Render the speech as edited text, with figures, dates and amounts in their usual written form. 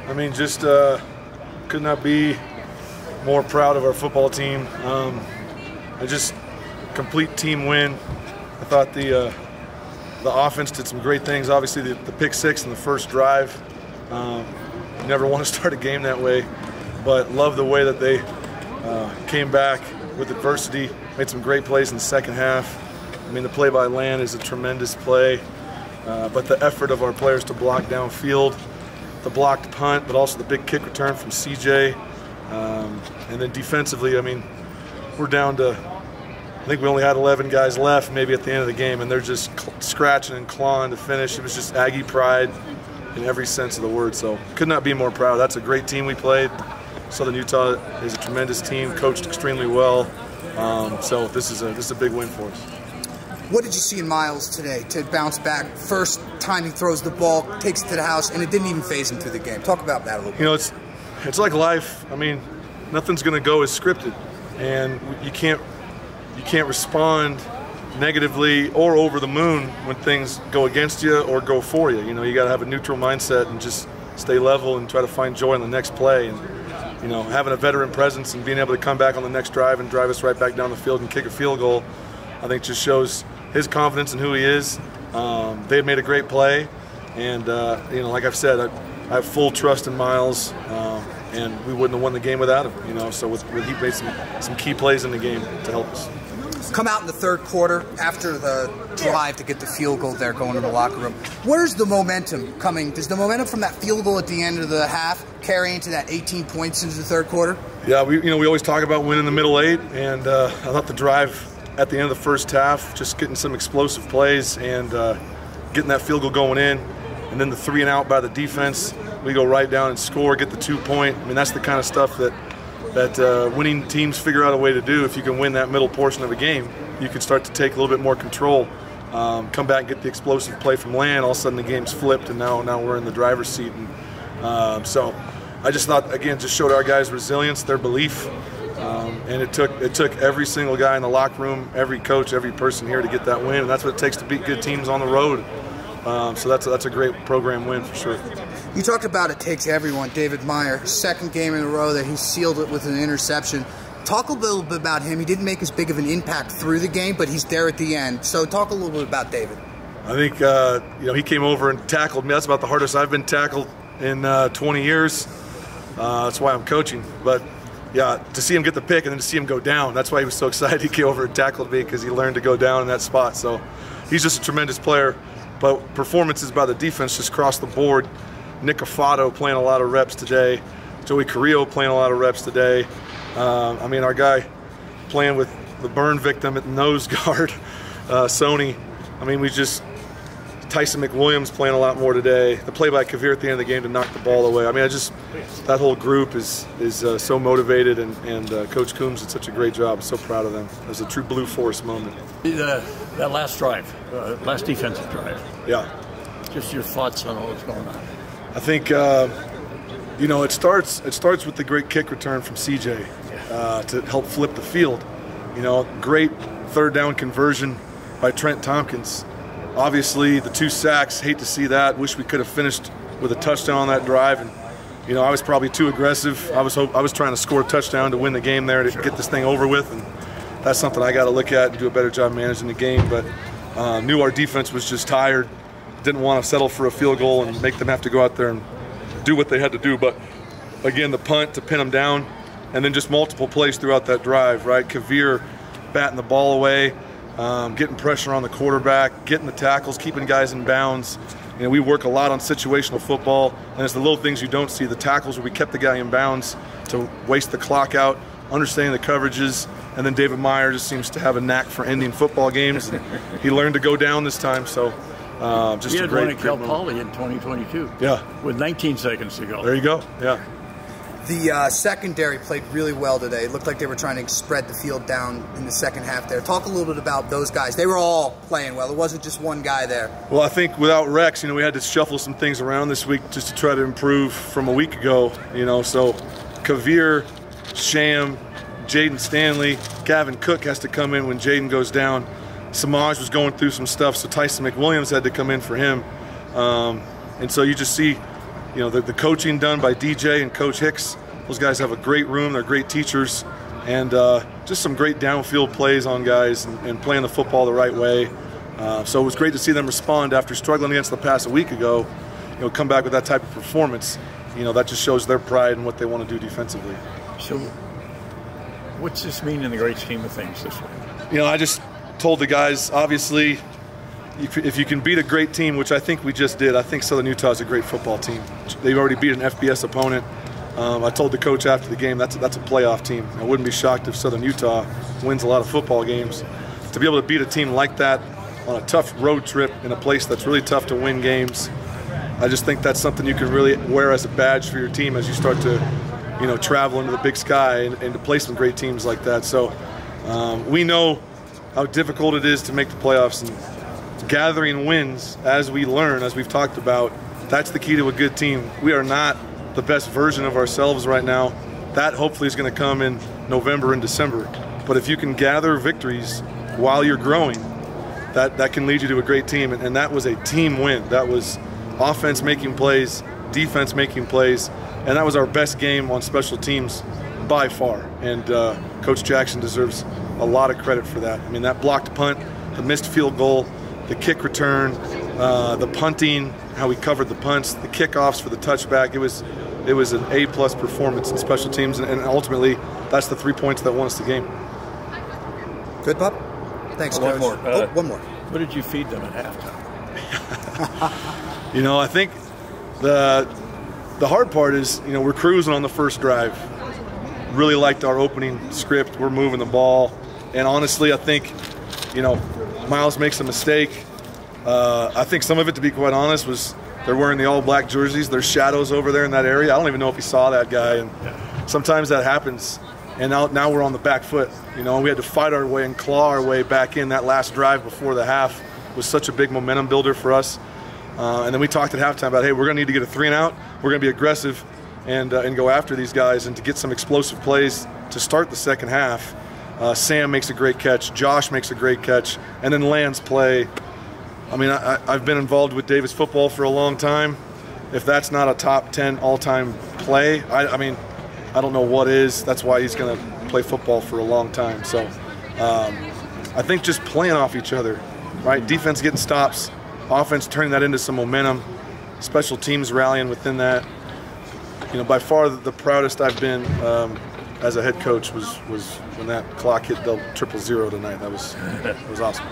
I mean, just could not be more proud of our football team. Just complete team win. I thought the offense did some great things. Obviously, the pick six in the first drive. You never want to start a game that way, but love the way that they came back with adversity, made some great plays in the second half. I mean, the play by Land is a tremendous play, but the effort of our players to block downfield, the blocked punt, but also the big kick return from CJ. And then defensively, I mean, we're down to, I think we only had 11 guys left maybe at the end of the game, and they're just scratching and clawing to finish. It was just Aggie pride in every sense of the word, so could not be more proud. That's a great team we played. Southern Utah is a tremendous team, coached extremely well, so this is a big win for us. What did you see in Miles today to bounce back? First time he throws the ball, takes it to the house, and it didn't even phase him through the game. Talk about that a little bit. You know, it's like life. I mean, nothing's going to go as scripted, and you can't respond negatively or over the moon when things go against you or go for you. You know, you got to have a neutral mindset and just stay level and try to find joy in the next play. And you know, having a veteran presence and being able to come back on the next drive and drive us right back down the field and kick a field goal, I think just shows his confidence in who he is. They had made a great play, and you know, like I've said, I have full trust in Miles, and we wouldn't have won the game without him. You know, so he made some key plays in the game to help us. Come out in the third quarter after the drive to get the field goal there, going to the locker room. Where's the momentum coming? Does the momentum from that field goal at the end of the half carry into that 18 points into the third quarter? Yeah, we always talk about winning the middle eight, and I thought the drive at the end of the first half, just getting some explosive plays and getting that field goal going in, and then the 3 and out by the defense, we go right down and score, get the 2-point. I mean, that's the kind of stuff that winning teams figure out a way to do. If you can win that middle portion of a game, you can start to take a little bit more control, come back and get the explosive play from Land. All of a sudden the game's flipped, and now we're in the driver's seat. And so I just thought, again, just showed our guys' resilience, their belief, and it took every single guy in the locker room, every coach, every person here to get that win, and that's what it takes to beat good teams on the road. So that's a great program win for sure. You talked about it takes everyone. David Meyer, second game in a row that he sealed it with an interception. Talk a little bit about him. He didn't make as big of an impact through the game, but he's there at the end. So talk a little bit about David. I think you know, he came over and tackled me. That's about the hardest I've been tackled in 20 years. That's why I'm coaching. But yeah, to see him get the pick and then to see him go down, that's why he was so excited. He came over and tackled me because he learned to go down in that spot. So he's just a tremendous player. But performances by the defense just across the board. Nick Afado playing a lot of reps today. Joey Carrillo playing a lot of reps today. I mean, our guy playing with the burn victim at nose guard, Sony. I mean, Tyson McWilliams playing a lot more today. The play by Kavir at the end of the game to knock the ball away. I mean, that whole group is so motivated, and Coach Coombs did such a great job. I'm so proud of them. It was a true Blue Force moment. That last drive, last defensive drive. Yeah. Just your thoughts on what's going on. I think you know, it starts with the great kick return from CJ to help flip the field. You know, great third down conversion by Trent Tompkins. Obviously, the 2 sacks, hate to see that. Wish we could have finished with a touchdown on that drive. And you know, I was probably too aggressive. I was trying to score a touchdown to win the game there, to get this thing over with. And that's something I got to look at and do a better job managing the game. But knew our defense was just tired. Didn't want to settle for a field goal and make them have to go out there and do what they had to do. But again, the punt to pin them down, and then just multiple plays throughout that drive, right? Kavir batting the ball away, getting pressure on the quarterback, getting the tackles, keeping guys in bounds. You know, we work a lot on situational football, and it's the little things you don't see. The tackles where we kept the guy in bounds to waste the clock out, understanding the coverages, and then David Meyer just seems to have a knack for ending football games. He learned to go down this time, so just he had a great, one at Cal Poly in 2022. Yeah. With 19 seconds to go. There you go. Yeah. The secondary played really well today. It looked like they were trying to spread the field down in the second half there. Talk a little bit about those guys. They were all playing well. It wasn't just one guy there. Well, I think without Rex, you know, we had to shuffle some things around this week just to try to improve from a week ago. You know, so Kavir, Sham, Jaden Stanley, Gavin Cook has to come in when Jaden goes down. Samaj was going through some stuff, so Tyson McWilliams had to come in for him. And so you just see you know, the coaching done by DJ and Coach Hicks. Those guys have a great room. They're great teachers, and just some great downfield plays on guys and playing the football the right way. So it was great to see them respond after struggling against the pass a week ago. You know, come back with that type of performance. You know, that just shows their pride and what they want to do defensively. So, what's this mean in the great scheme of things this week? You know, I just told the guys, obviously, if you can beat a great team, which I think we just did. I think Southern Utah is a great football team. They've already beat an FBS opponent. I told the coach after the game that's a playoff team. I wouldn't be shocked if Southern Utah wins a lot of football games. To be able to beat a team like that on a tough road trip in a place that's really tough to win games, I just think that's something you can really wear as a badge for your team as you start to, you know, travel into the Big Sky and to play some great teams like that. So we know how difficult it is to make the playoffs, and gathering wins, as we learn, as we've talked about, that's the key to a good team. We are not the best version of ourselves right now. That hopefully is going to come in November and December. But if you can gather victories while you're growing, that can lead you to a great team. And that was a team win. That was offense making plays, defense making plays, and that was our best game on special teams by far. And Coach Jackson deserves a lot of credit for that. I mean, that blocked punt, the missed field goal, the kick return, the punting, how we covered the punts, the kickoffs for the touchback. It was an A+ performance in special teams, and ultimately that's the 3 points that won us the game. Good, Bob? Thanks, Coach. One more. One more. What did you feed them at halftime? You know, I think the hard part is, you know, we're cruising on the first drive. Really liked our opening script. We're moving the ball. And honestly, I think, you know, Miles makes a mistake. I think some of it, to be quite honest, was they're wearing the all-black jerseys. There's shadows over there in that area. I don't even know if he saw that guy. And sometimes that happens. And now we're on the back foot. You know, we had to fight our way and claw our way back in. That last drive before the half was such a big momentum builder for us. And then we talked at halftime about, hey, we're going to need to get a 3-and-out. We're going to be aggressive and go after these guys and to get some explosive plays to start the second half. Sam makes a great catch. Josh makes a great catch. And then Land's play. I mean, I've been involved with Davis football for a long time. If that's not a top 10 all-time play, I mean, I don't know what is. That's why he's going to play football for a long time. So I think just playing off each other, right? Defense getting stops, offense turning that into some momentum, special teams rallying within that. You know, by far the proudest I've been as a head coach was when that clock hit the 000 tonight. That was awesome.